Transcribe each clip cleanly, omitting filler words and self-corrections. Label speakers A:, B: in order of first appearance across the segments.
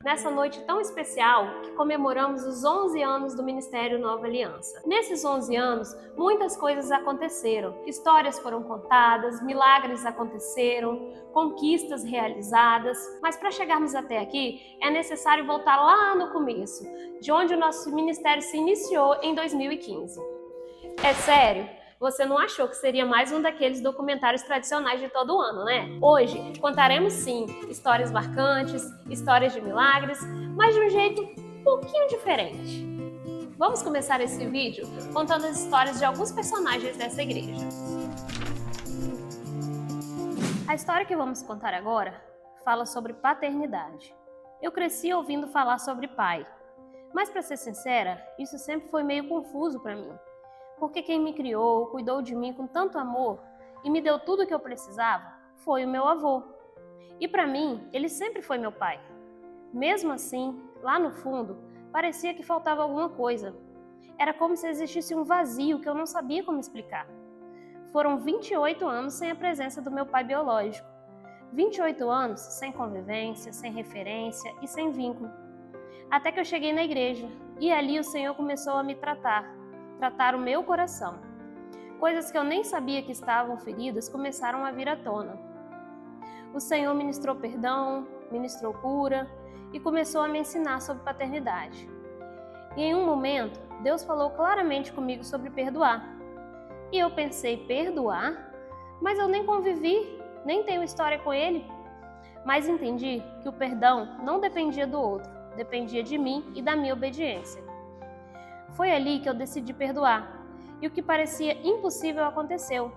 A: nessa noite tão especial que comemoramos os 11 anos do Ministério Nova Aliança. Nesses 11 anos, muitas coisas aconteceram. Histórias foram contadas, milagres aconteceram, conquistas realizadas, mas para chegarmos até aqui, é necessário voltar lá no começo, de onde o nosso ministério se iniciou em 2015. É sério? Você não achou que seria mais um daqueles documentários tradicionais de todo ano, né? Hoje contaremos sim histórias marcantes, histórias de milagres, mas de um jeito um pouquinho diferente. Vamos começar esse vídeo contando as histórias de alguns personagens dessa igreja. A história que vamos contar agora fala sobre paternidade. Eu cresci ouvindo falar sobre pai, mas para ser sincera, isso sempre foi meio confuso para mim. Porque quem me criou, cuidou de mim com tanto amor e me deu tudo o que eu precisava, foi o meu avô. E para mim, ele sempre foi meu pai. Mesmo assim, lá no fundo, parecia que faltava alguma coisa. Era como se existisse um vazio que eu não sabia como explicar. Foram 28 anos sem a presença do meu pai biológico. 28 anos sem convivência, sem referência e sem vínculo. Até que eu cheguei na igreja e ali o Senhor começou a me tratar o meu coração. Coisas que eu nem sabia que estavam feridas começaram a vir à tona. O Senhor ministrou perdão, ministrou cura e começou a me ensinar sobre paternidade. E em um momento, Deus falou claramente comigo sobre perdoar. E eu pensei, perdoar? Mas eu nem convivi, nem tenho história com ele. Mas entendi que o perdão não dependia do outro, dependia de mim e da minha obediência. Foi ali que eu decidi perdoar, e o que parecia impossível aconteceu.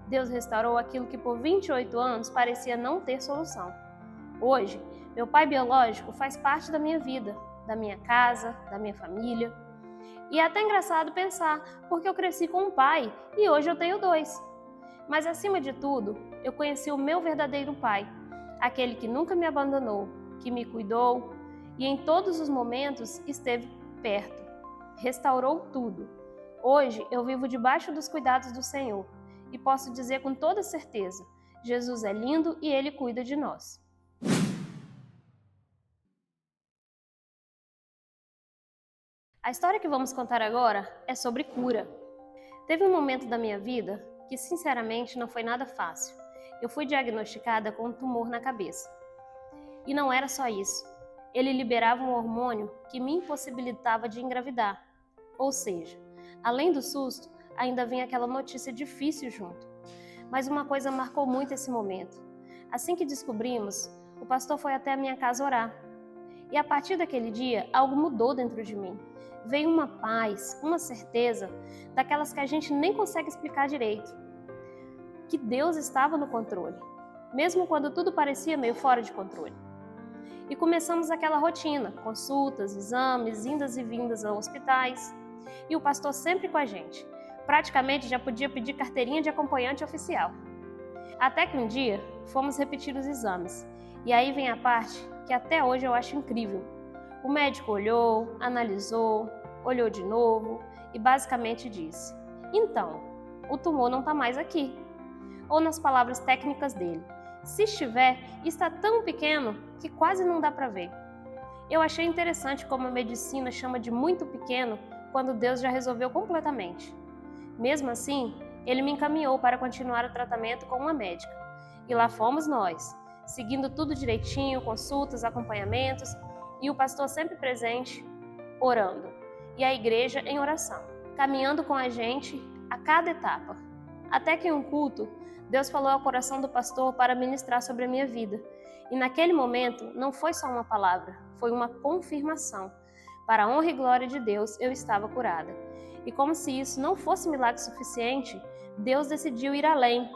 A: Deus restaurou aquilo que por 28 anos parecia não ter solução. Hoje, meu pai biológico faz parte da minha vida, da minha casa, da minha família. E é até engraçado pensar, porque eu cresci com um pai e hoje eu tenho dois. Mas acima de tudo, eu conheci o meu verdadeiro pai, aquele que nunca me abandonou, que me cuidou e em todos os momentos esteve perto. Restaurou tudo. Hoje eu vivo debaixo dos cuidados do Senhor e posso dizer com toda certeza, Jesus é lindo e Ele cuida de nós. A história que vamos contar agora é sobre cura. Teve um momento da minha vida que sinceramente não foi nada fácil. Eu fui diagnosticada com um tumor na cabeça. E não era só isso. Ele liberava um hormônio que me impossibilitava de engravidar. Ou seja, além do susto, ainda vinha aquela notícia difícil junto. Mas uma coisa marcou muito esse momento. Assim que descobrimos, o pastor foi até a minha casa orar. E a partir daquele dia, algo mudou dentro de mim. Veio uma paz, uma certeza, daquelas que a gente nem consegue explicar direito. Que Deus estava no controle, mesmo quando tudo parecia meio fora de controle. E começamos aquela rotina, consultas, exames, indas e vindas a hospitais. E o pastor sempre com a gente. Praticamente já podia pedir carteirinha de acompanhante oficial. Até que um dia, fomos repetir os exames. E aí vem a parte que até hoje eu acho incrível. O médico olhou, analisou, olhou de novo e basicamente disse: então, o tumor não está mais aqui. Ou nas palavras técnicas dele, se estiver, está tão pequeno que quase não dá para ver. Eu achei interessante como a medicina chama de muito pequeno quando Deus já resolveu completamente. Mesmo assim, ele me encaminhou para continuar o tratamento com uma médica. E lá fomos nós, seguindo tudo direitinho, consultas, acompanhamentos, e o pastor sempre presente, orando. E a igreja em oração, caminhando com a gente a cada etapa. Até que em um culto, Deus falou ao coração do pastor para ministrar sobre a minha vida. E naquele momento, não foi só uma palavra, foi uma confirmação. Para a honra e glória de Deus, eu estava curada. E como se isso não fosse milagre suficiente, Deus decidiu ir além.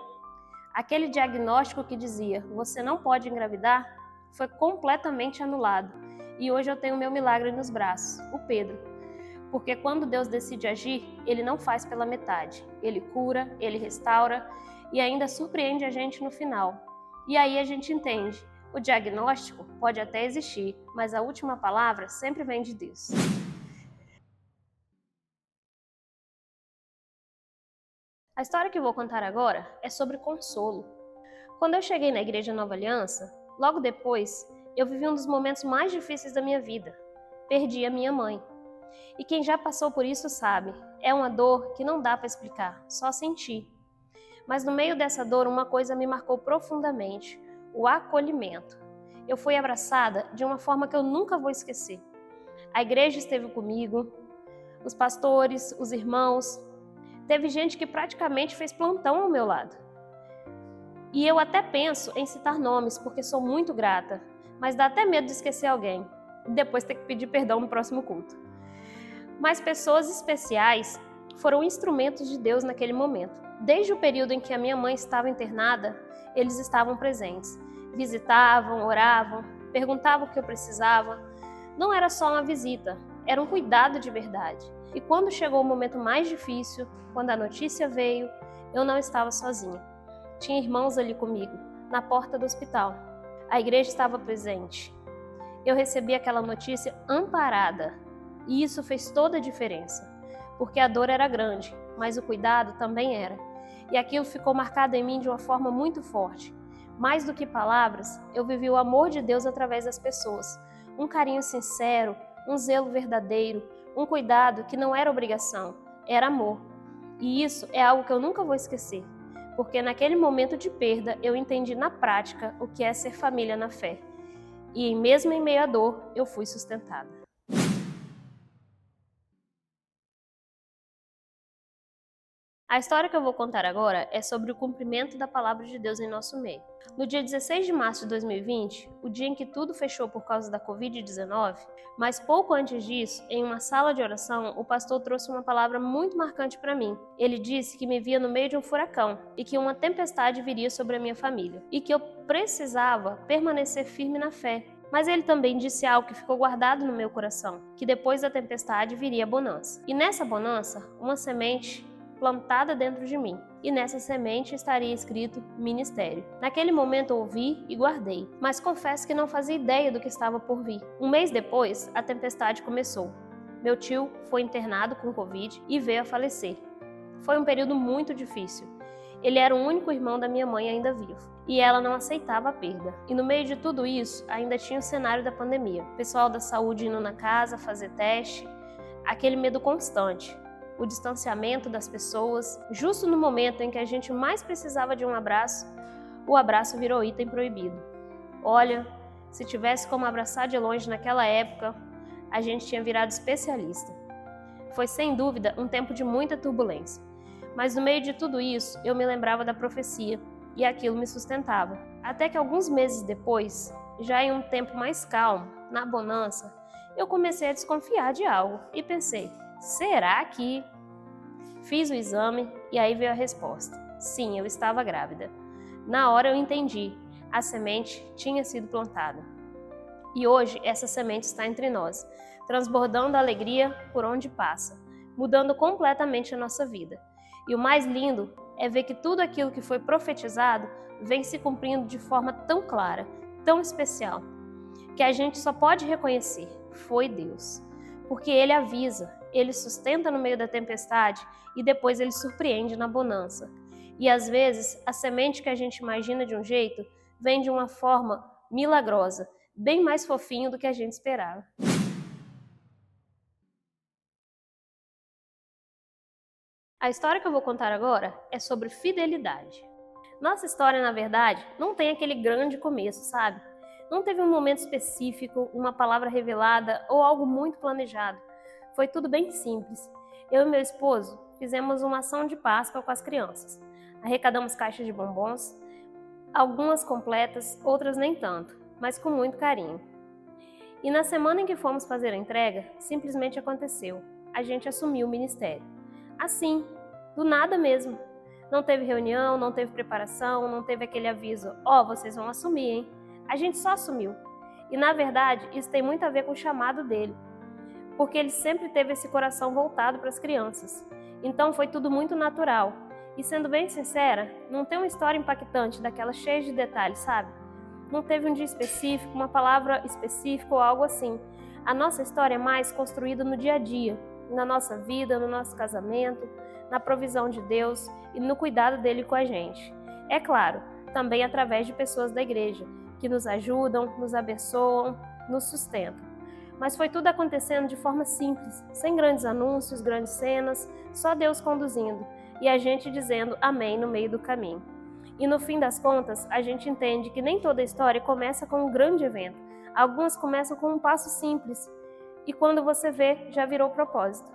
A: Aquele diagnóstico que dizia, você não pode engravidar, foi completamente anulado. E hoje eu tenho o meu milagre nos braços, o Pedro. Porque quando Deus decide agir, Ele não faz pela metade. Ele cura, Ele restaura e ainda surpreende a gente no final. E aí a gente entende, o diagnóstico pode até existir, mas a última palavra sempre vem de Deus. A história que eu vou contar agora é sobre consolo. Quando eu cheguei na Igreja Nova Aliança, logo depois, Eu vivi um dos momentos mais difíceis da minha vida. Perdi a minha mãe. E quem já passou por isso sabe, é uma dor que não dá para explicar, só sentir. Mas no meio dessa dor, uma coisa me marcou profundamente: o acolhimento. Eu fui abraçada de uma forma que eu nunca vou esquecer. A igreja esteve comigo, os pastores, os irmãos. Teve gente que praticamente fez plantão ao meu lado. E eu até penso em citar nomes, porque sou muito grata, mas dá até medo de esquecer alguém e depois ter que pedir perdão no próximo culto. Mas pessoas especiais foram instrumentos de Deus naquele momento. Desde o período em que a minha mãe estava internada, eles estavam presentes. Visitavam, oravam, perguntavam o que eu precisava. Não era só uma visita, era um cuidado de verdade. E quando chegou o momento mais difícil, quando a notícia veio, eu não estava sozinha. Tinha irmãos ali comigo, na porta do hospital. A igreja estava presente. Eu recebi aquela notícia amparada. E isso fez toda a diferença, porque a dor era grande, mas o cuidado também era. E aquilo ficou marcado em mim de uma forma muito forte. Mais do que palavras, eu vivi o amor de Deus através das pessoas. Um carinho sincero, um zelo verdadeiro, um cuidado que não era obrigação, era amor. E isso é algo que eu nunca vou esquecer, porque naquele momento de perda eu entendi na prática o que é ser família na fé. E mesmo em meio à dor, eu fui sustentada. A história que eu vou contar agora é sobre o cumprimento da palavra de Deus em nosso meio. No dia 16 de março de 2020, o dia em que tudo fechou por causa da Covid-19, mas pouco antes disso, em uma sala de oração, o pastor trouxe uma palavra muito marcante para mim. Ele disse que me via no meio de um furacão e que uma tempestade viria sobre a minha família e que eu precisava permanecer firme na fé. Mas ele também disse algo que ficou guardado no meu coração, que depois da tempestade viria a bonança. E nessa bonança, uma semente plantada dentro de mim, e nessa semente estaria escrito ministério. Naquele momento ouvi e guardei, mas confesso que não fazia ideia do que estava por vir. Um mês depois, a tempestade começou. Meu tio foi internado com Covid e veio a falecer. Foi um período muito difícil. Ele era o único irmão da minha mãe ainda vivo, e ela não aceitava a perda. E no meio de tudo isso, ainda tinha o cenário da pandemia. O pessoal da saúde indo na casa fazer teste, aquele medo constante. O distanciamento das pessoas, justo no momento em que a gente mais precisava de um abraço, o abraço virou item proibido. Olha, se tivesse como abraçar de longe naquela época, a gente tinha virado especialista. Foi sem dúvida um tempo de muita turbulência, mas no meio de tudo isso eu me lembrava da profecia e aquilo me sustentava. Até que alguns meses depois, já em um tempo mais calmo, na bonança, eu comecei a desconfiar de algo e pensei: será que... Fiz o exame e aí veio a resposta. Sim, eu estava grávida. Na hora eu entendi. A semente tinha sido plantada. E hoje essa semente está entre nós, transbordando alegria por onde passa, mudando completamente a nossa vida. E o mais lindo é ver que tudo aquilo que foi profetizado vem se cumprindo de forma tão clara, tão especial, que a gente só pode reconhecer: foi Deus. Porque Ele avisa, Ele sustenta no meio da tempestade e depois Ele surpreende na bonança. E às vezes, a semente que a gente imagina de um jeito vem de uma forma milagrosa, bem mais fofinho do que a gente esperava. A história que eu vou contar agora é sobre fidelidade. Nossa história, na verdade, não tem aquele grande começo, sabe? Não teve um momento específico, uma palavra revelada ou algo muito planejado. Foi tudo bem simples. Eu e meu esposo fizemos uma ação de Páscoa com as crianças. Arrecadamos caixas de bombons, algumas completas, outras nem tanto, mas com muito carinho. E na semana em que fomos fazer a entrega, simplesmente aconteceu. A gente assumiu o ministério. Assim, do nada mesmo. Não teve reunião, não teve preparação, não teve aquele aviso: ó, vocês vão assumir, hein? A gente só assumiu. E na verdade, isso tem muito a ver com o chamado dele, porque ele sempre teve esse coração voltado para as crianças. Então foi tudo muito natural. E sendo bem sincera, não tem uma história impactante daquela cheia de detalhes, sabe? Não teve um dia específico, uma palavra específica ou algo assim. A nossa história é mais construída no dia a dia, na nossa vida, no nosso casamento, na provisão de Deus e no cuidado dele com a gente. É claro, também através de pessoas da igreja, que nos ajudam, nos abençoam, nos sustentam. Mas foi tudo acontecendo de forma simples, sem grandes anúncios, grandes cenas, só Deus conduzindo e a gente dizendo amém no meio do caminho. E no fim das contas, a gente entende que nem toda história começa com um grande evento. Algumas começam com um passo simples e quando você vê, já virou propósito.